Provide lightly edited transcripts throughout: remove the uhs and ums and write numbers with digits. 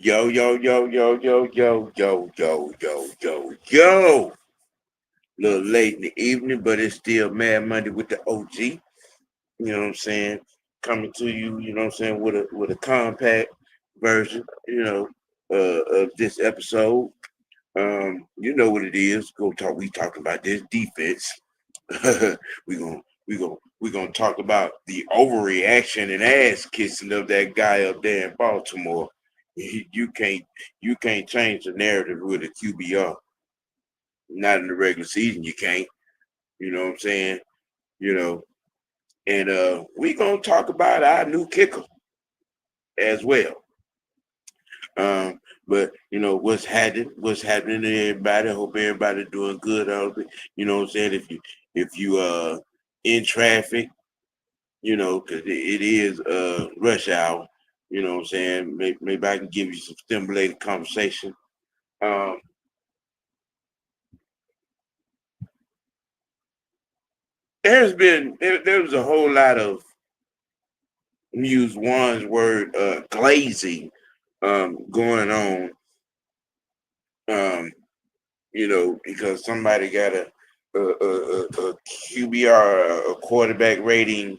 Yo, yo, yo, yo, yo, yo, yo, yo, yo, yo, yo. A little late in the evening, but it's still Mad Monday with the OG. You know what I'm saying? Coming to you, you know what I'm saying, with a compact version, of this episode. You know what it is. We talking about this defense. we gonna talk about the overreaction and ass kissing of that guy up there in Baltimore. You can't change the narrative with a QBR. Not in the regular season, you can't. You know what I'm saying? You know, and we gonna talk about our new kicker as well. But what's happening to everybody. I hope everybody doing good. You know what I'm saying? If you in traffic, because it is rush hour. You know what I'm saying? Maybe I can give you some stimulating conversation. Um, there was a whole lot of, use one's word, glazing going on. Because somebody got a QBR, a quarterback rating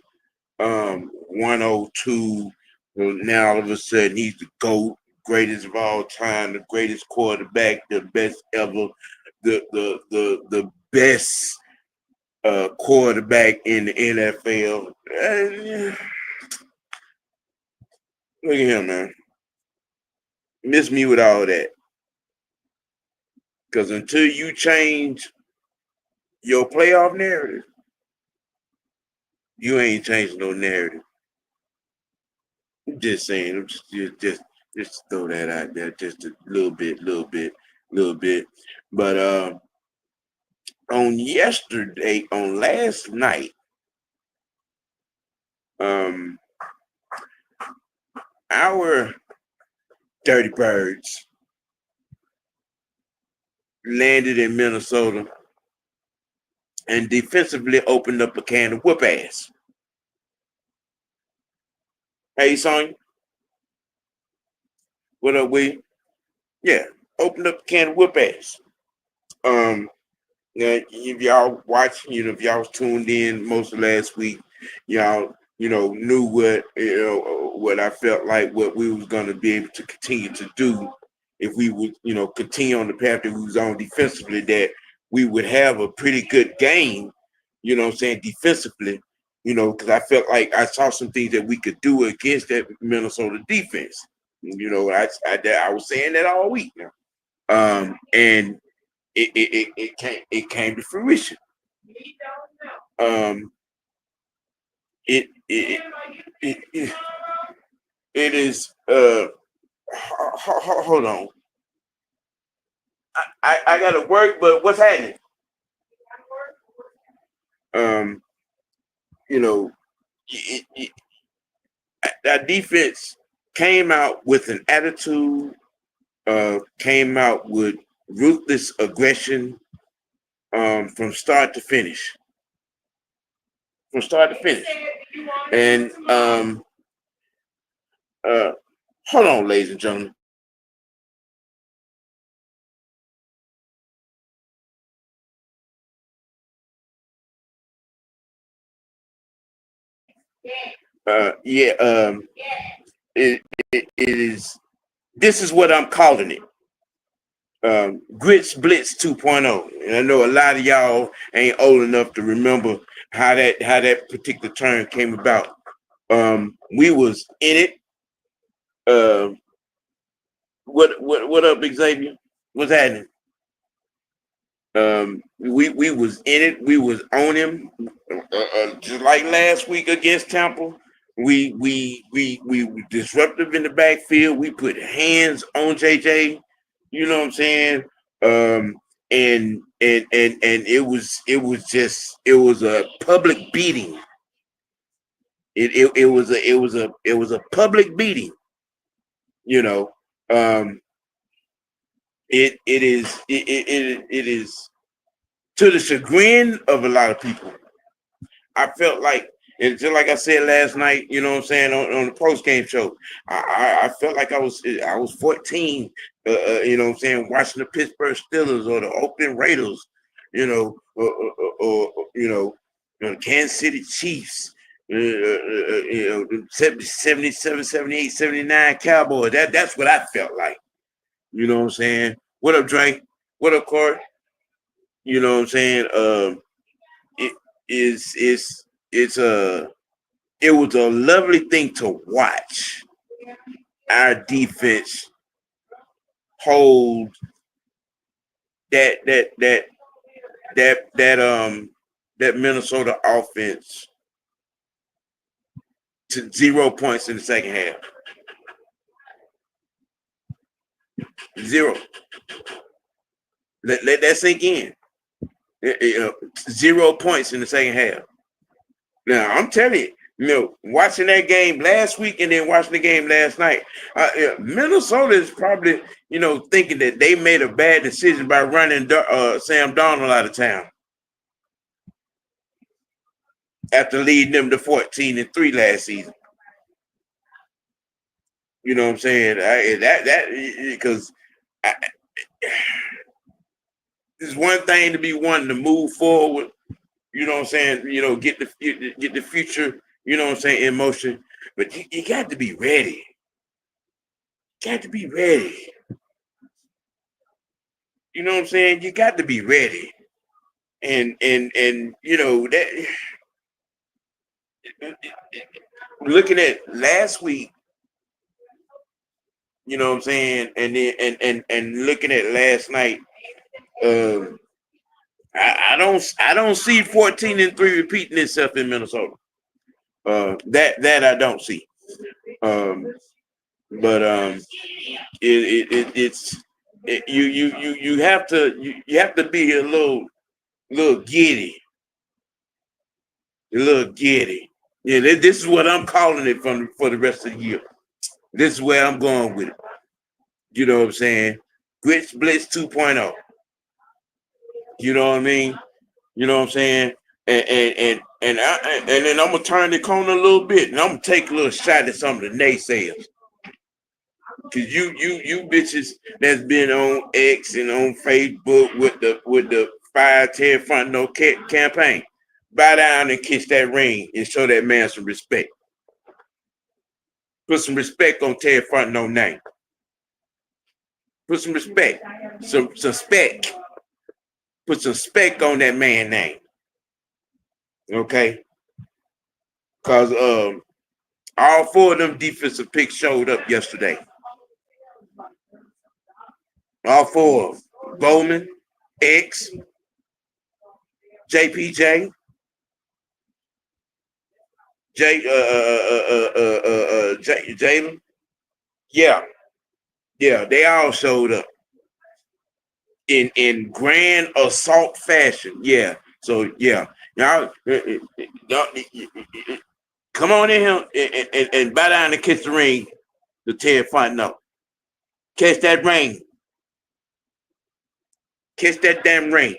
102. Well, now all of a sudden he's the GOAT, greatest of all time, the greatest quarterback, the best ever, the best quarterback in the NFL. Look at him, man. Miss me with all that. Because until you change your playoff narrative, you ain't changing no narrative. I'm just saying, just throw that out there, just a little bit. But on last night, our Dirty Birds landed in Minnesota and defensively opened up a can of whoop ass. Hey, Sonya. What up, William? Yeah, opened up a can of whoop ass. If y'all watching, if y'all was tuned in most of last week, y'all, knew what I felt like, what we was going to be able to continue to do if we would, continue on the path that we was on defensively, that we would have a pretty good game, I'm saying, defensively, because I felt like I saw some things that we could do against that Minnesota defense. I was saying that all week now. And it came to fruition. It is hold on. I gotta work, but what's happening? You know, that defense came out with an attitude, came out with ruthless aggression, from start to finish. From start to finish. And hold on, ladies and gentlemen. It is. This is what I'm calling it. Grits Blitz 2.0. And I know a lot of y'all ain't old enough to remember how that particular term came about. We was in it. What up, Xavier? What's happening? We was in it. We was on him, just like last week against Tampa. We disruptive in the backfield. We put hands on JJ. You know what I'm saying? And it was a public beating. It was a public beating. It is to the chagrin of a lot of people. I felt like And just like I said last night, you know what I'm saying, on the post game show, I felt like I was 14, you know what I'm saying, watching the Pittsburgh Steelers or the Oakland Raiders, you know, or you know, the Kansas City Chiefs, you know, 77, 78, 79 Cowboys. That's what I felt like. You know what I'm saying? What up, Drake? What up, Corey? You know what I'm saying? It is it's it was a lovely thing to watch our defense hold that that Minnesota offense to 0 points in the second half. Zero. Let that sink in. 0 points in the second half. Now I'm telling you, watching that game last week and then watching the game last night, Minnesota is probably, thinking that they made a bad decision by running Sam Darnold out of town after leading them to 14-3 last season. You know what I'm saying? Because it's one thing to be wanting to move forward. You know what I'm saying? Get the future. You know what I'm saying, in motion. But you got to be ready. Got to be ready. You know what I'm saying? You got to be ready. And that looking at last week, you know what I'm saying, and then and looking at last night, I don't see 14-3 repeating itself in Minnesota. That I don't see. But you have to be a little giddy, a little giddy. Yeah, this is what I'm calling it for the rest of the year. This is where I'm going with it. You know what I'm saying? Grits Blitz 2.0. You know what I mean? You know what I'm saying? And then I'm gonna turn the corner a little bit, and I'm gonna take a little shot at some of the naysayers. Cause you bitches that's been on X and on Facebook with the 5-10 front no campaign, bow down and kiss that ring and show that man some respect. Put some respect on Ted front no name. Put some respect, some spec. Put some spec on that man name. Okay, cause all four of them defensive picks showed up yesterday. All four of them. Bowman, X, JPJ, Jalen. Yeah, they all showed up in grand assault fashion. Yeah, so yeah, y'all come on in here and bow down and kiss the ring to Ted Fontenot. Catch that ring. Kiss that damn ring.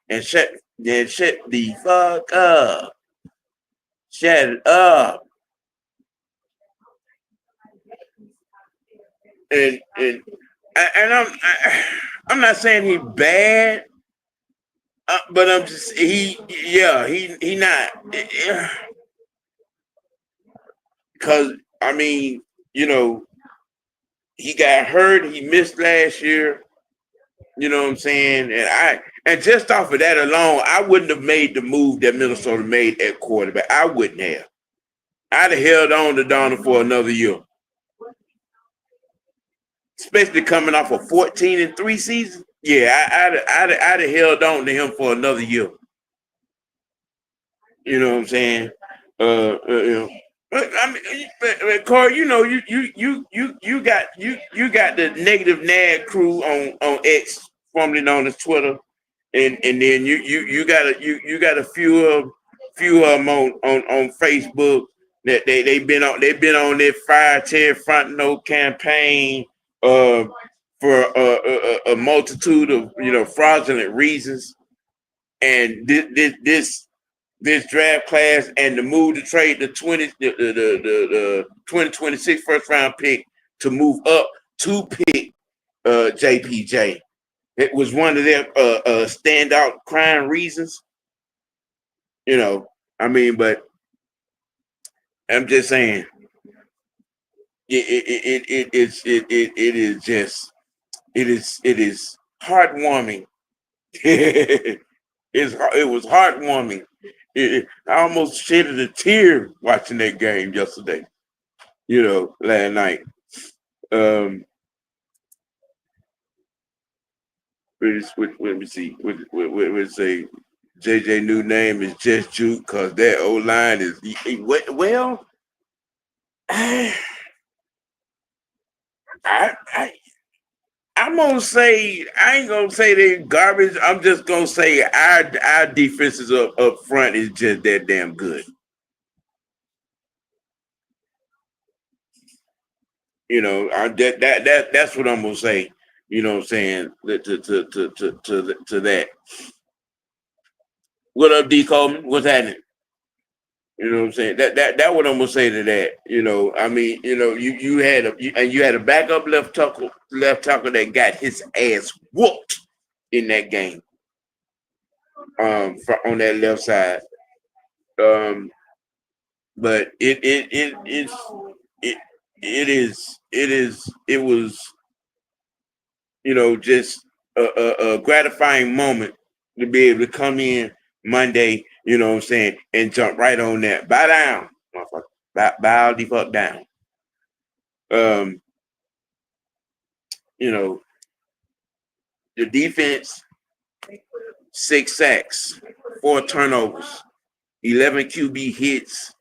And shut the fuck up. Shut it up. And I'm not saying he bad, but I'm just he not, because I mean, he got hurt. He missed last year. You know what I'm saying? And just off of that alone, I wouldn't have made the move that Minnesota made at quarterback. I wouldn't have. I'd have held on to Donald for another year. Especially coming off a 14-3 season. Yeah, I'd have held on to him for another year. You know what I'm saying? I mean, Corey, you got the negative nag crew on X, formerly known as Twitter, and then you got a few of them on Facebook that they've been on their 5-10 front no campaign for a multitude of fraudulent reasons, and this this draft class and to move to trade the 2026 first round pick to move up to pick JPJ. It was one of their standout crime reasons. I mean, but I'm just saying, it is heartwarming. It was heartwarming. I almost shedded a tear watching that game yesterday. Last night. Let me see. What say? JJ new name is Just Juke because that O line is well. I I'm gonna say I ain't gonna say they garbage. I'm just gonna say our defenses up front is just that damn good. That's what I'm gonna say. You know what I'm saying to that. What up, D Coleman? What's happening? You know what I'm saying? That what I'm gonna say to that. I mean, you had a backup left tackle that got his ass whooped in that game. On that left side. But it was just a gratifying moment to be able to come in Monday, you know what I'm saying, and jump right on that. Bow down, motherfucker. Bow the fuck down. The defense, 6 sacks, 4 turnovers, 11 QB hits,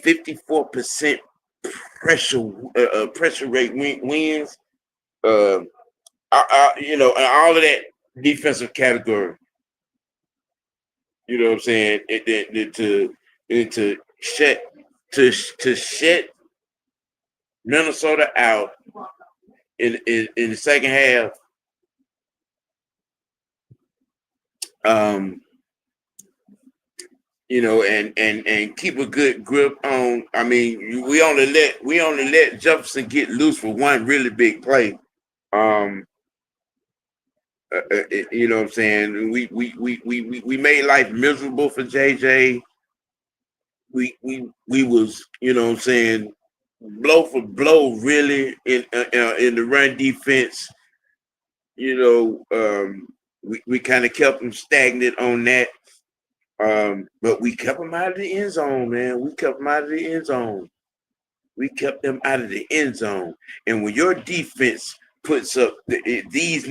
54% pressure rate wins. And all of that defensive category. You know what I'm saying? To shut Minnesota out in the second half. And keep a good grip on. I mean, we only let Jefferson get loose for one really big play. You know what I'm saying? We made life miserable for JJ. We was, you know what I'm saying, blow for blow really in the run defense. We kind of kept them stagnant on that. But we kept them out of the end zone, man. We kept them out of the end zone. And when your defense puts up these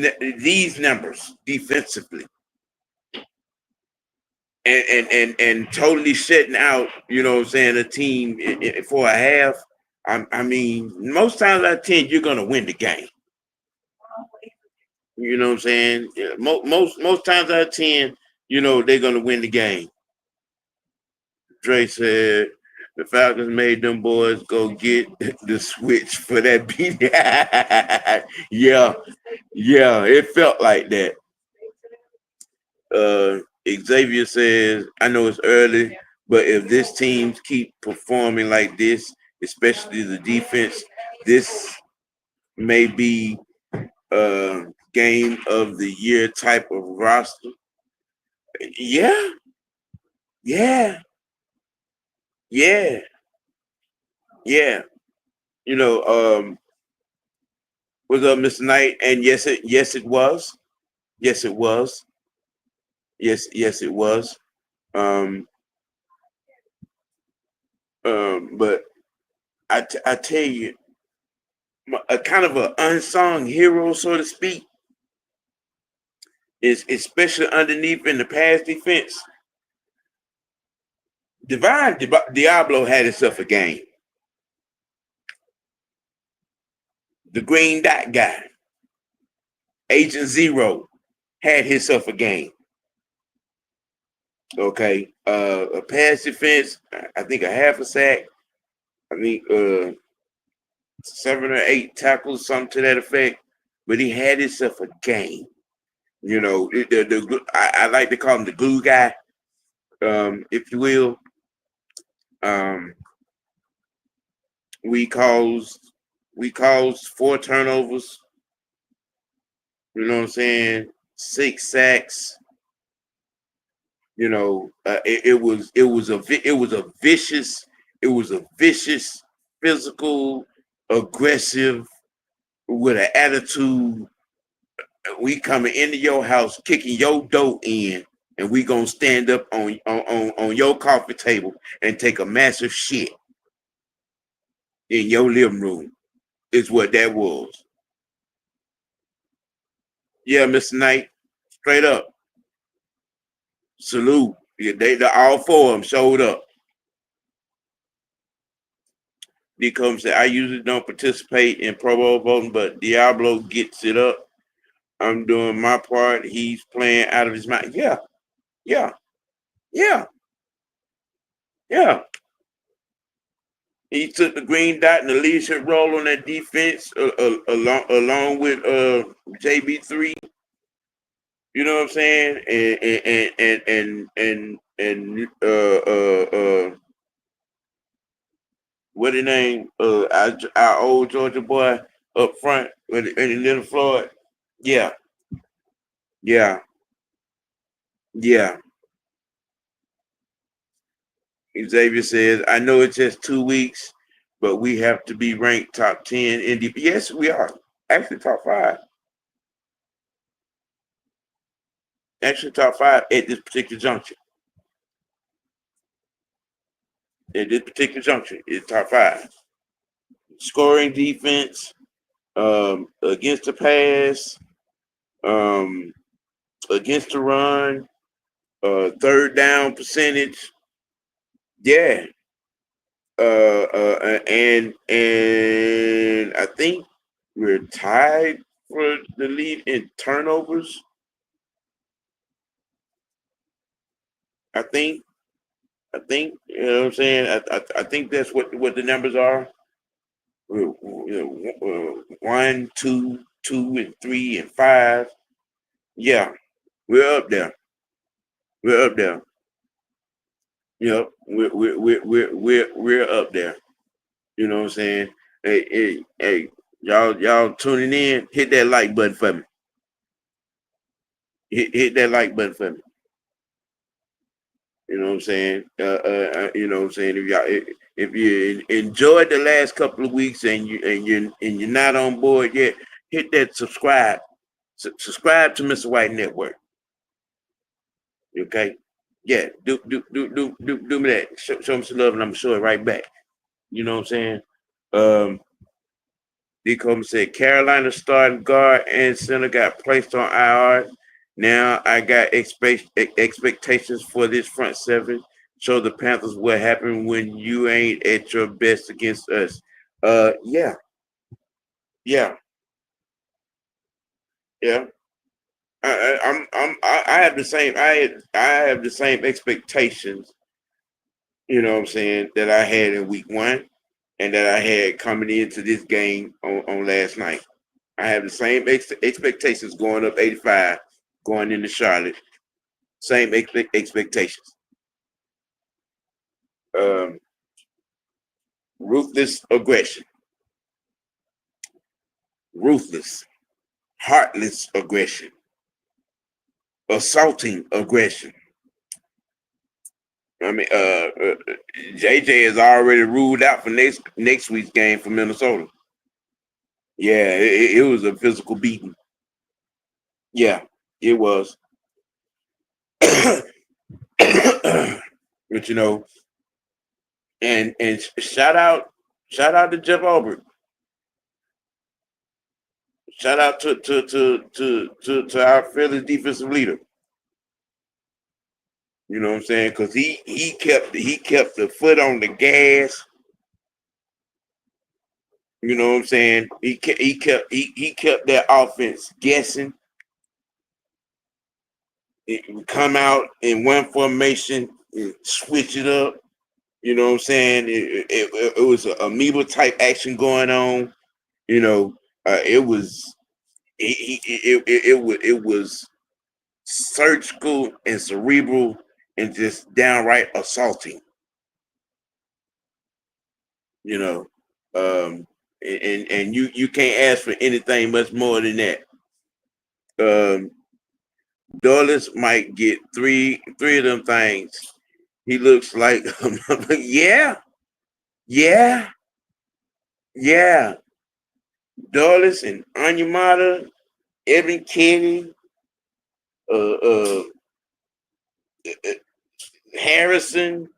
numbers defensively, and totally shutting out, you know what I'm saying, a team for a half, I mean, most times out of 10, you're gonna win the game. You know what I'm saying? Most times out of 10, they're gonna win the game. Dre said the Falcons made them boys go get the switch for that beat. Yeah, it felt like that. Xavier says, I know it's early, but if this team keep performing like this, especially the defense, this may be a game of the year type of roster. Yeah. What's up, Mr. Knight? And yes, it was. Yes, it was. Yes, it was. But I tell you, a kind of an unsung hero, so to speak, is especially underneath in the pass defense. Divine Diablo had himself a game. The green dot guy, Agent Zero, had himself a game. Okay, a pass defense, I think a half a sack. I think 7 or 8 tackles, something to that effect. But he had himself a game. I like to call him the glue guy. if you will. Um, we caused 4 turnovers. You know what I'm saying? 6 sacks. It was a vicious, physical, aggressive, with an attitude. We coming into your house, kicking your door in, and we gonna stand up on your coffee table and take a massive shit in your living room. Is what that was. Yeah, Mr. Knight, straight up, salute. Yeah, all 4 of them showed up. D Come said, I usually don't participate in Pro Bowl voting, but Diablo gets it up. I'm doing my part. He's playing out of his mind. Yeah, yeah, yeah, yeah. He took the green dot and the leadership role on that defense, along with JB3. You know what I'm saying? And what the name? Our old Georgia boy up front in Little Floyd. Yeah, yeah, yeah. Xavier says, I know it's just 2 weeks, but we have to be ranked top 10 in the. Yes, we are. Actually, top 5. Actually, top 5 at this particular juncture. At this particular juncture, is top 5. Scoring defense, against the pass, um, against the run, third down percentage. Yeah. And I think we're tied for the lead in turnovers. I think you know what I'm saying. I think that's what the numbers are. You know, 1, 2, 2, and 3, and 5. Yeah, we're up there. We're up there. Yep, we're up there. You know what I'm saying? Hey, y'all tuning in. Hit that like button for me. Hit that like button for me. You know what I'm saying? You know what I'm saying? If you enjoyed the last couple of weeks and you're not on board yet, hit that subscribe. Subscribe to Mr. White Network. Okay? Yeah, do me that. Show me some love, and I'm gonna show it right back. You know what I'm saying? D. Coleman said Carolina starting guard and center got placed on IR. Now I got expectations for this front seven. Show the Panthers what happened when you ain't at your best against us. Yeah, yeah, yeah. I have the same. I have the same expectations. You know what I'm saying, that I had in week 1, and that I had coming into this game on last night. I have the same expectations going up 85, going into Charlotte. Same expectations. Um, Ruthless aggression, ruthless, heartless aggression, assaulting aggression. I mean, JJ is already ruled out for next week's game for Minnesota. Yeah, it was a physical beating. Yeah, it was. But you know, and shout out to Jeff Albert. Shout out to our Phillies defensive leader. You know what I'm saying? Because he kept the foot on the gas. You know what I'm saying? He kept that offense guessing. It would come out in one formation, and switch it up. You know what I'm saying? It was an amoeba type action going on. You know, it was it was surgical and cerebral and just downright assaulting. You know, and you can't ask for anything much more than that. Dulles might get three of them things. He looks like yeah, yeah, yeah. Dulles and Onyemata, Evan Kenny, uh, uh, Harrison.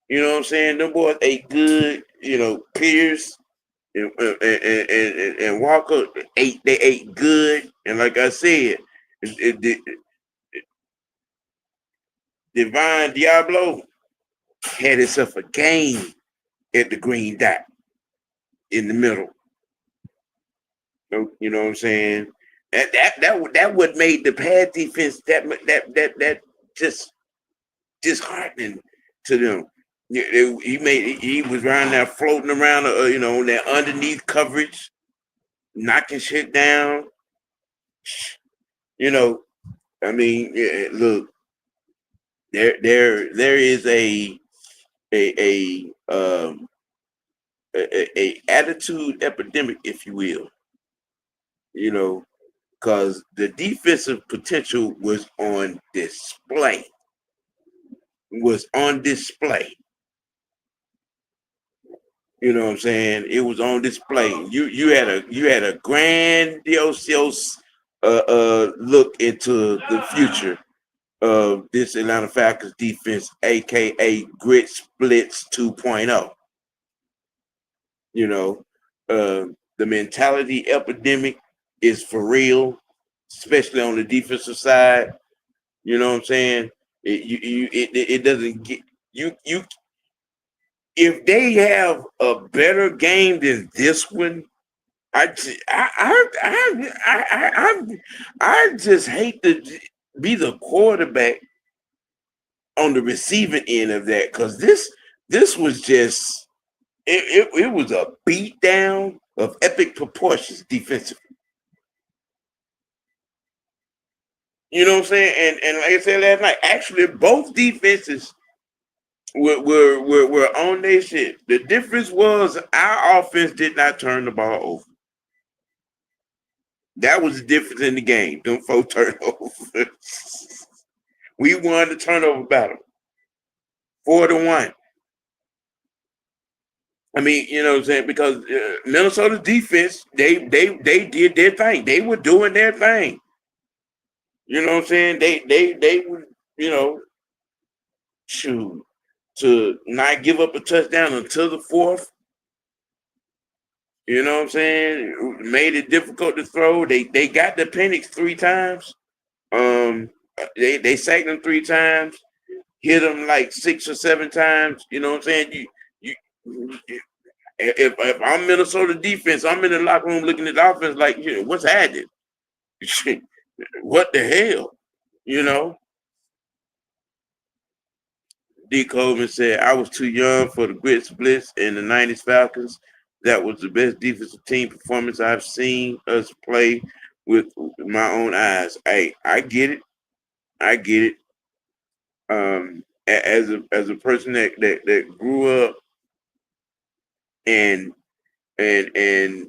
You know what I'm saying? Them boys ate good. You know, Pierce and Walker they ate good. And like I said, Divine Diablo had himself a game at the green dot in the middle. You know what I'm saying? That what made the pass defense that just disheartening to them. He was around there floating around, you know, that underneath coverage, knocking shit down. You know, I mean, look, there is a attitude epidemic, if you will. You know, because the defensive potential was on display. Was on display. You know what I'm saying? It was on display. You had a grandiose look into the future of this Atlanta Falcons defense, aka Grit Splits 2.0. You know, the mentality epidemic is for real, especially on the defensive side. You know what I'm saying? It doesn't get you if they have a better game than this one. I just hate to be the quarterback on the receiving end of that, because this was just it was a beat down of epic proportions defensively. You know what I'm saying? And like I said last night, actually both defenses were on their shit. The difference was our offense did not turn the ball over. That was the difference in the game. Them 4 turnovers. We won the turnover battle 4-1. I mean, you know what I'm saying? Because Minnesota's defense, they did their thing. They were doing their thing. You know what I'm saying? They were, you know, shoot, to not give up a touchdown until the 4th. You know what I'm saying? Made it difficult to throw. They got the Penix 3 times. They sacked them 3 times, hit them like 6 or 7 times. You know what I'm saying? If I'm Minnesota defense, I'm in the locker room looking at the offense like, you know, what's happening? What the hell? You know? D. Coleman said, I was too young for the Grit Splits and the 90s Falcons. That was the best defensive team performance I've seen us play with my own eyes. Hey, I get it. I get it. As a person that grew up and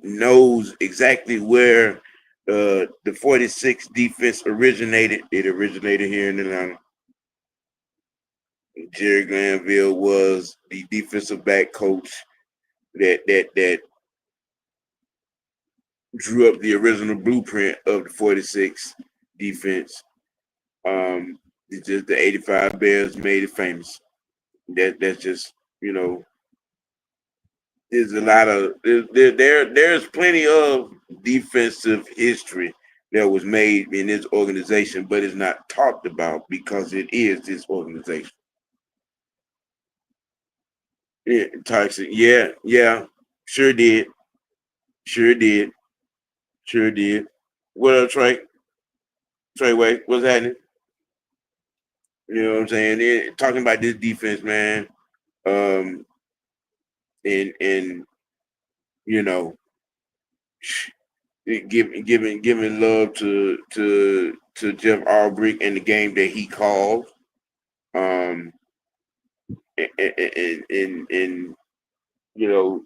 knows exactly where the 46 defense originated. It originated here in Atlanta. Jerry Glanville was the defensive back coach that drew up the original blueprint of the 46 defense. It's just the 85 Bears made it famous. That's just, you know, there's a lot of there's plenty of defensive history that was made in this organization, but it's not talked about because it is this organization. Yeah, toxic. Yeah, sure did. Sure did. Sure did. What up, Trey? Treyway, what's happening? You know what I'm saying? Talking about this defense, man. Um, and you know, giving love to Jeff Albrecht and the game that he called. Um, in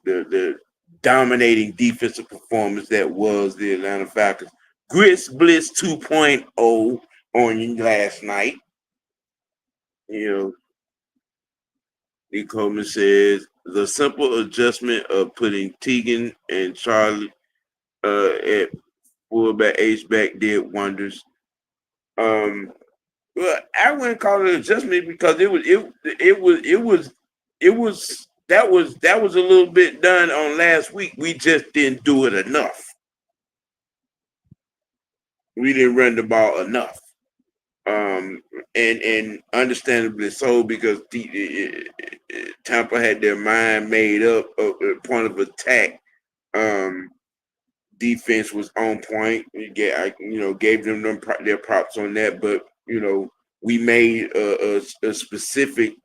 the dominating defensive performance that was the Atlanta Falcons. Grits Bliss 2.0 on you last night. You know, Nick Coleman says the simple adjustment of putting Teagan and Charlie at fullback H back did wonders. Well, I wouldn't call it adjustment because that was a little bit done on last week. We just didn't do it enough. We didn't run the ball enough. And understandably so because Tampa had their mind made up of a point of attack. Defense was on point. Gave them their props on that, but we made a specific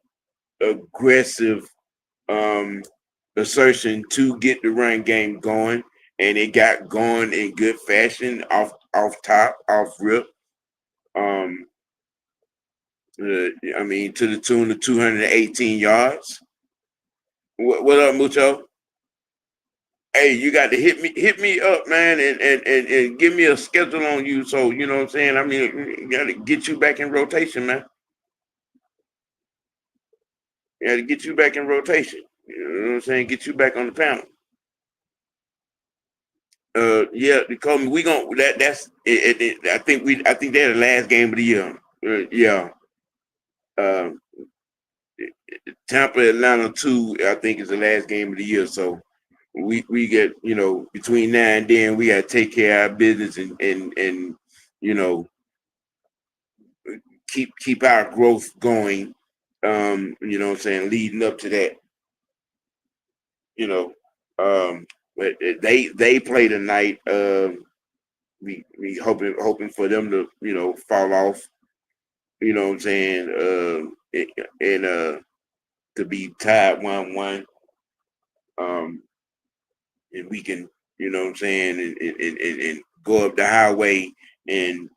aggressive assertion to get the run game going, and it got going in good fashion off rip. To the tune of 218 yards. What up, Mucho? Hey, you got to hit me up, man, and give me a schedule on you. So you know what I'm saying. I mean, got to get you back in rotation, man. Got to get you back in rotation. You know what I'm saying? Get you back on the panel. Yeah, because we gonna that's it. I think they're the last game of the year. Yeah. Uh, Tampa Atlanta 2, I think, is the last game of the year. So we get between now and then we gotta take care of our business and keep our growth going. You know what I'm saying, leading up to that. But they play tonight. We hoping for them to fall off. You know what I'm saying, and to be tied 1-1. And we can, you know what I'm saying, and go up the highway and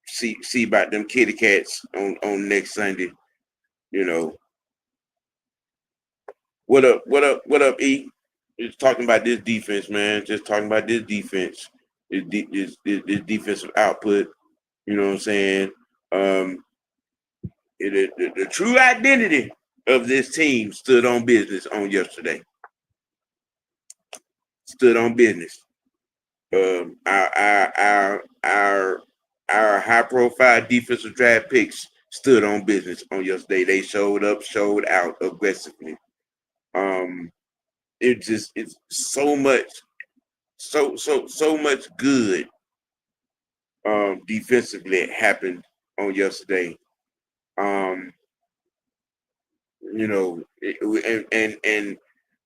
see about them kitty cats on next Sunday. What up, E? Just talking about this defense, man. Just talking about this defense. This defensive output. You know what I'm saying? The true identity of this team stood on business on yesterday. Stood on business. Our high profile defensive draft picks stood on business on yesterday. They showed up, showed out aggressively. It's so much good defensively happened on yesterday. And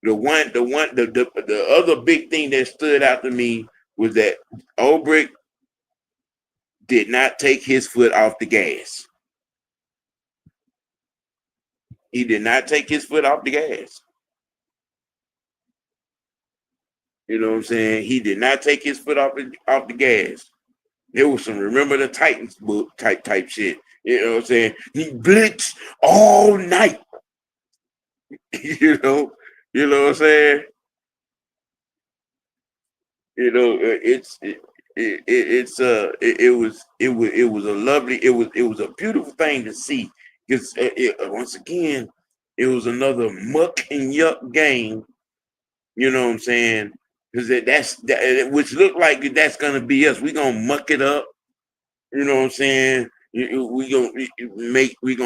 the other big thing that stood out to me was that Ulbrich did not take his foot off the gas. He did not take his foot off the gas. You know what I'm saying? He did not take his foot off the gas. There was some Remember the Titans book type shit. You know what I'm saying? He blitzed all night. You know what I'm saying? It was a lovely, it was a beautiful thing to see because once again it was another muck and yuck game. You know what I'm saying? Because which looked like that's gonna be us. We gonna muck it up. You know what I'm saying? We gonna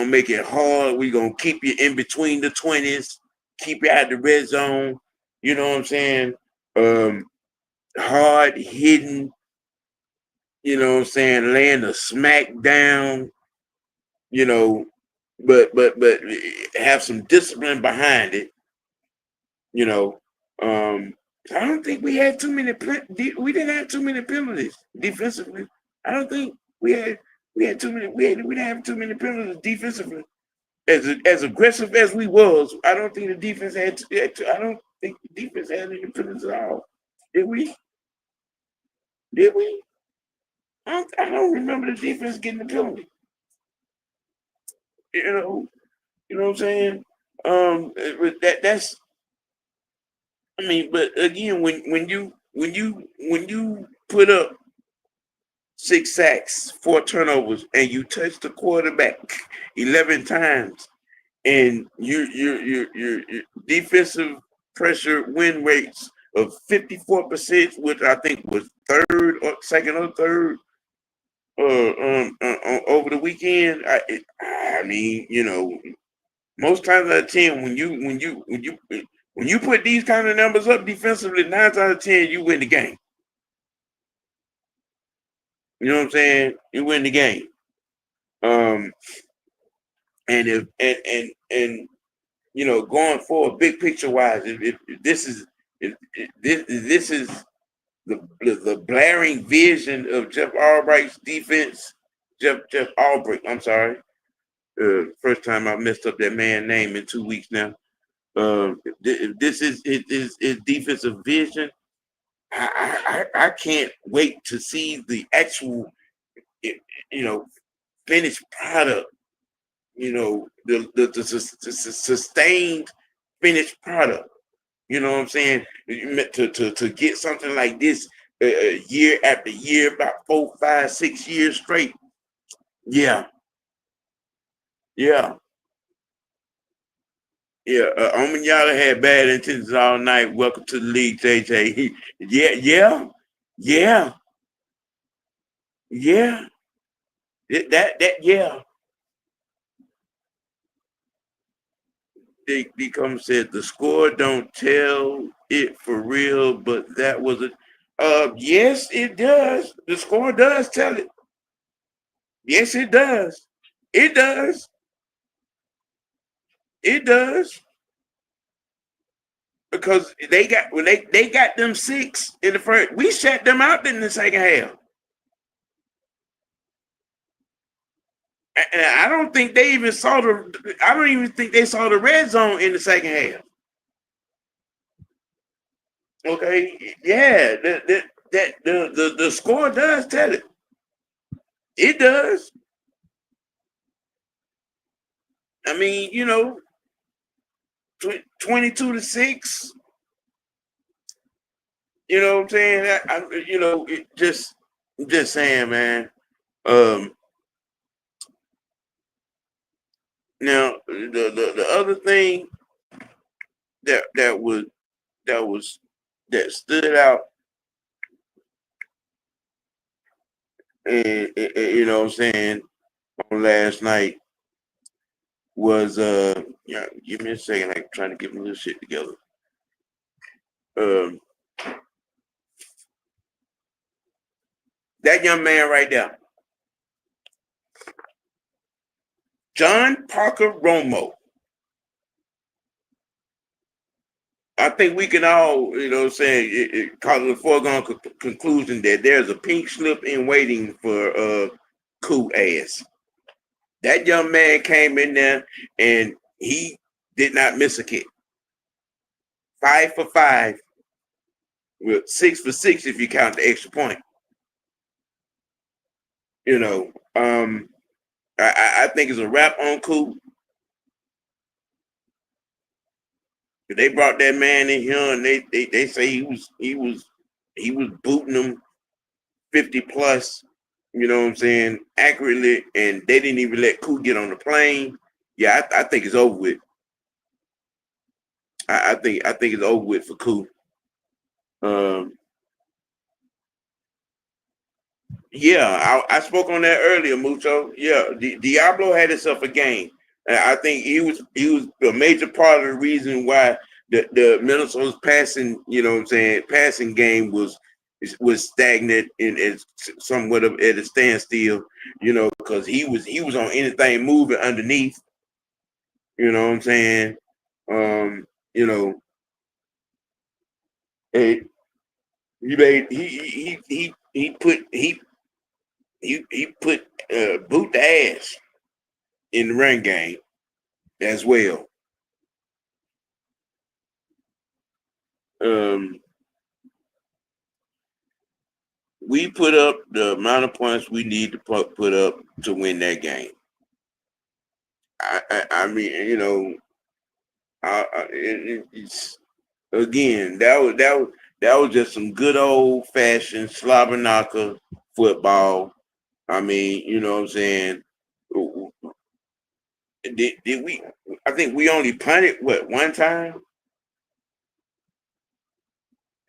make it hard. We gonna keep you in between the 20s, keep you out the red zone. You know what I'm saying? Hard hitting. You know what I'm saying? Laying the smack down. But have some discipline behind it. You know, I don't think we had too many. We didn't have too many penalties defensively. I don't think we had too many. We didn't have too many penalties defensively. As aggressive as we was, I don't think the defense had. I don't think the defense had any penalties at all. Did we? Did we? I don't remember the defense getting the penalty. You know what I'm saying? That's. I mean, but again, when you put up 6 sacks, 4 turnovers, and you touch the quarterback 11 times, and your defensive pressure win rates of 54%, which I think was third or second or third over the weekend. I mean, most times out of 10, when you put these kind of numbers up defensively, 9 out of 10 you win the game. You know what I'm saying? You win the game. Um, and if going forward, big picture wise, if this is the blaring vision of Jeff Albright's defense. Jeff Albright. I'm sorry. First time I messed up that man's name in 2 weeks now. If this is his defensive vision, I can't wait to see the actual finished product. The sustained finished product. You know what I'm saying? To get something like this year after year, about 4, 5, 6 years straight. Yeah, yeah, yeah. Omanyala had bad intentions all night. Welcome to the league, JJ. Yeah, yeah, yeah, yeah. Yeah. They come said the score don't tell it for real, but that was a. Yes, it does. The score does tell it. Yes, it does. It does. It does. Because when they got them 6 in the first, we shut them out in the second half. And I don't think they even saw the. I don't even think they saw the red zone in the second half. Okay, yeah, the score does tell it. It does. I mean, 22-6. You know what I'm saying? I'm just saying, man. Um, Now the other thing that was that stood out, and you know what I'm saying, on last night was give me a second, I'm trying to get my little shit together. Um, that young man right there, John Parker Romo. I think we can all, call it a foregone conclusion that there's a pink slip in waiting for cool ass. That young man came in there and he did not miss a kick. 5 for 5, with 6 for 6 if you count the extra point. I think it's a wrap on Coop. They brought that man in here and they say he was booting them 50 plus, you know what I'm saying, accurately, and they didn't even let Coop get on the plane. Yeah, I think it's over with. I think it's over with for Coop. Yeah, I spoke on that earlier, Mucho. Yeah, Diablo had himself a game. I think he was a major part of the reason why the Minnesota's passing, passing game was stagnant and somewhat at a standstill, because he was on anything moving underneath. You know what I'm saying? You know, he made he put boot the ass in the run game as well. Um, we put up the amount of points we need to put up to win that game. I mean, it's again that was just some good old fashioned slobber knocker football. I mean, you know what I'm saying? Did we? I think we only punted what one time.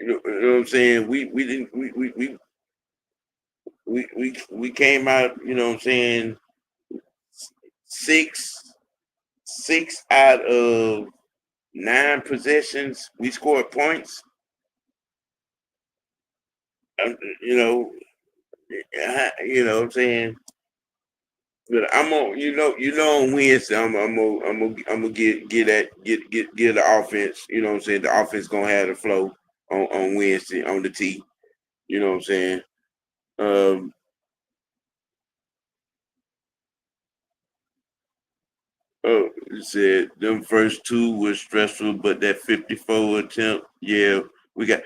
You know what I'm saying? We didn't we came out. You know what I'm saying? Six six out of 9 possessions we scored points. You know, you know what I'm saying. But I'm on, on Wednesday. I'm gonna get the offense. You know what I'm saying. The offense gonna have the flow on Wednesday on the tee. You know what I'm saying. Um, oh, it said them first two were stressful, but that 54 attempt, yeah, we got.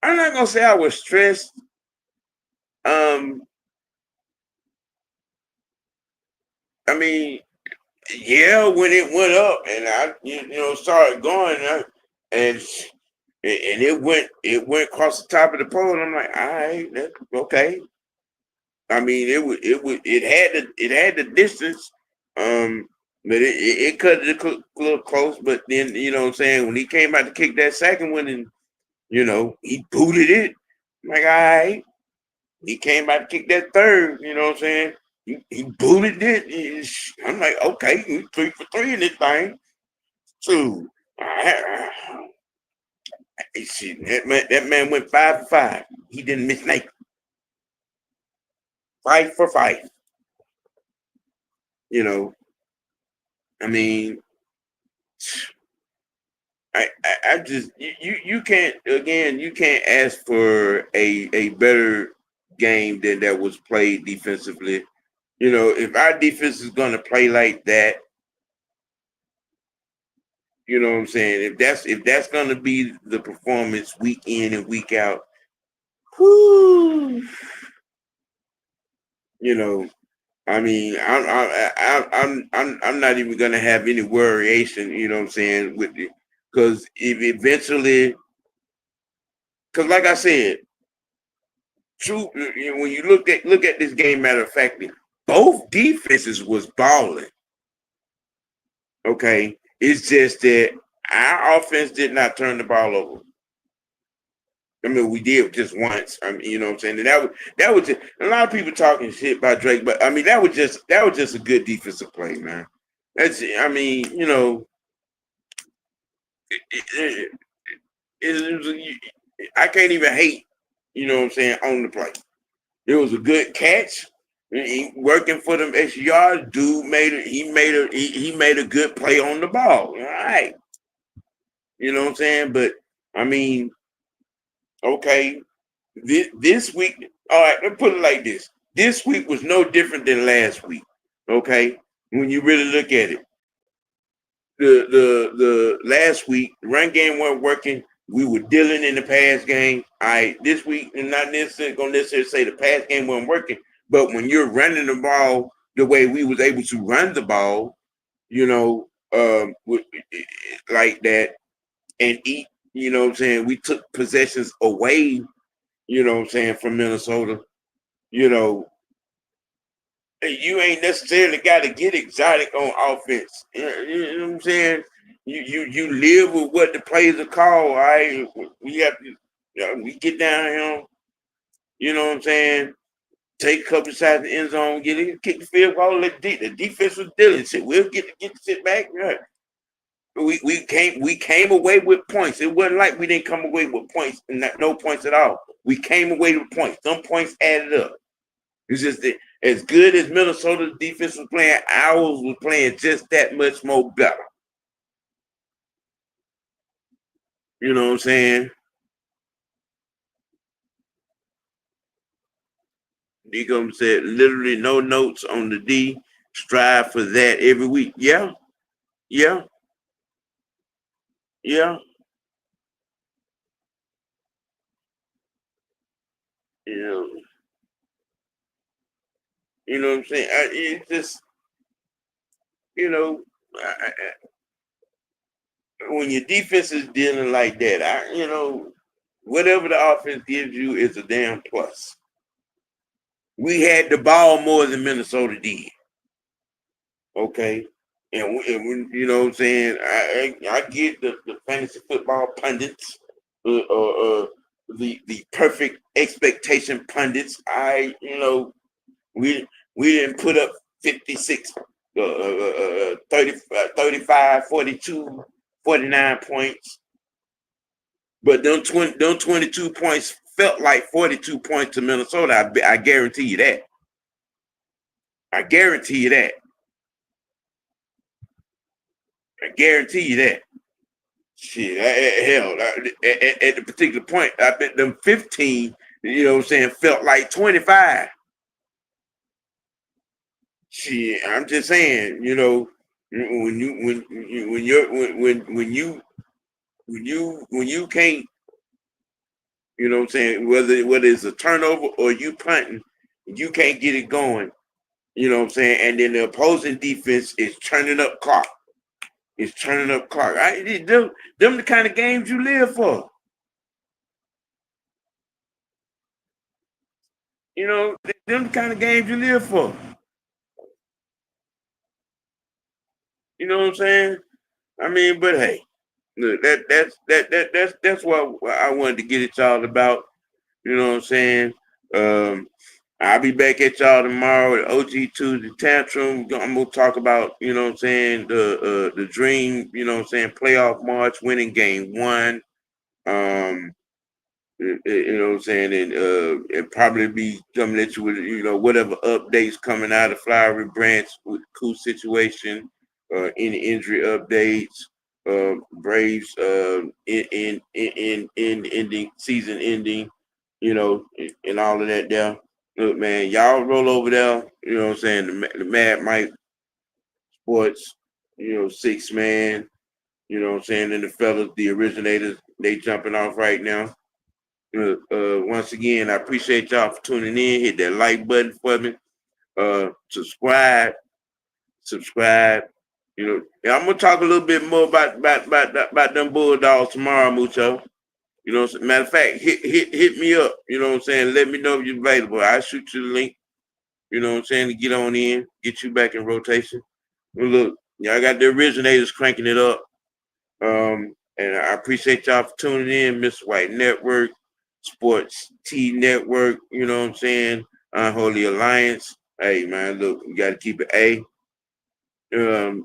I'm not gonna say I was stressed. Um, I mean, yeah, when it went up and I, started going, and it went across the top of the pole. And I'm like, all right, that's okay. I mean, it had the distance, but it cut it a little close. But then you know what I'm saying, when he came out to kick that second one, and he booted it. I'm like, all right. He came out to kick that third. You know what I'm saying? He booted it. I'm like, okay, we 3 for 3 in this thing. So, see, that man went 5 for 5. He didn't miss nothing. 5 for 5. You know, I mean, I just you can't again you can't ask for a better game than that was played defensively. If our defense is gonna play like that, you know what I'm saying. If that's gonna be the performance week in and week out, whoo, you know, I mean, I'm not even gonna have any variation. You know what I'm saying with it, because if eventually, because like I said, true. When you look at this game, matter of fact, both defenses was balling. Okay, it's just that our offense did not turn the ball over. I mean, we did just once. I mean, you know what I'm saying? And that was just, a lot of people talking shit about Drake, but I mean that was just a good defensive play, man. That's I mean, it, it was I can't even hate, you know what I'm saying, on the play. It was a good catch. He working for them extra yards. Dude he made a good play on the ball. All right. You know what I'm saying? But I mean, okay, this week, all right, let's put it like this. This week was no different than last week. Okay, when you really look at it, the last week the run game wasn't working. We were dealing in the pass game. All right, this week, and not necessarily gonna necessarily say the pass game wasn't working, but when you're running the ball the way we was able to run the ball, like that, and eat. You know what I'm saying? We took possessions away, you know what I'm saying, from Minnesota. You know, you ain't necessarily got to get exotic on offense. You know what I'm saying? You live with what the plays are called. All right, we have to. We get down here. You know what I'm saying? Take a couple shots in the end zone, get it, kick the field goal. The defense was dealing shit. We'll get the shit back. Right. We came away with points. It wasn't like we didn't come away with points and no points at all. We came away with points. Some points added up. It's just that as good as Minnesota's defense was playing, ours was playing just that much more better. You know what I'm saying? Decom said literally no notes on the D. Strive for that every week. Yeah, yeah, yeah. You know, you know what I'm saying? It's just you know, when your defense is dealing like that, whatever the offense gives you is a damn plus. We had the ball more than Minnesota did. Okay. You know what I'm saying? I get the fantasy football pundits, the perfect expectation pundits. We we didn't put up 56, 30, 35, 42, 49 points, but them 22 points felt like 42 points to Minnesota. I guarantee you that. I guarantee you that. I guarantee you that. Shit, hell, at the particular point, I bet them 15, felt like 25. Shit, I'm just saying, when you can't, whether it's a turnover or you punting, you can't get it going, and then the opposing defense is turning up clock. It's turning up clock. Them the kind of games you live for. Them the kind of games you live for. You know what I'm saying? I mean, but hey, look, that's what I wanted to get at y'all about. You know what I'm saying? I'll be back at y'all tomorrow at OG2 the Tantrum. I'm gonna talk about, the dream, playoff march, winning game 1. And probably be coming at you with, whatever updates coming out of Flowery Branch with the Coup situation, any injury updates, Braves in ending season ending, and all of that there. Look, man, y'all roll over there. You know what I'm saying? The Mad Mike Sports, 6-man. You know what I'm saying? And the fellas, the originators, they jumping off right now. Once again, I appreciate y'all for tuning in. Hit that like button for me. Subscribe. And I'm gonna talk a little bit more about them Bulldogs tomorrow, Mucho. Matter of fact, hit me up. You know what I'm saying? Let me know if you're available. I'll shoot you the link. You know what I'm saying? To get on in, get you back in rotation. Well, look, y'all got the originators cranking it up. And I appreciate y'all for tuning in, Mr. White Network, Sports T Network, you know what I'm saying? Unholy Alliance. Hey man, look, we gotta keep it A. You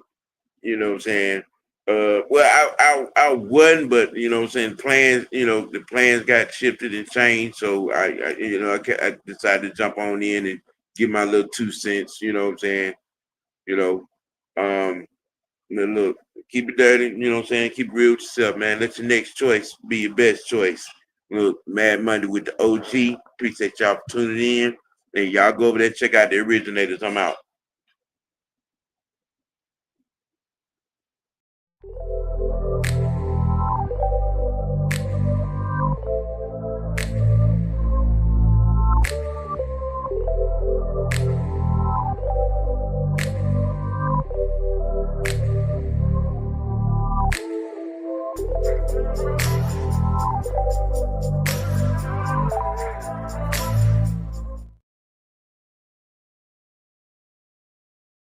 know what I'm saying? Well, I wasn't, but you know what I'm saying, plans, the plans got shifted and changed. So I decided to jump on in and give my little 2 cents, you know what I'm saying? You know, um, look, keep it dirty, you know what I'm saying? Keep it real with yourself, man. Let your next choice be your best choice. Look, Mad Monday with the OG. Appreciate y'all for tuning in. And y'all go over there, check out the originators. I'm out.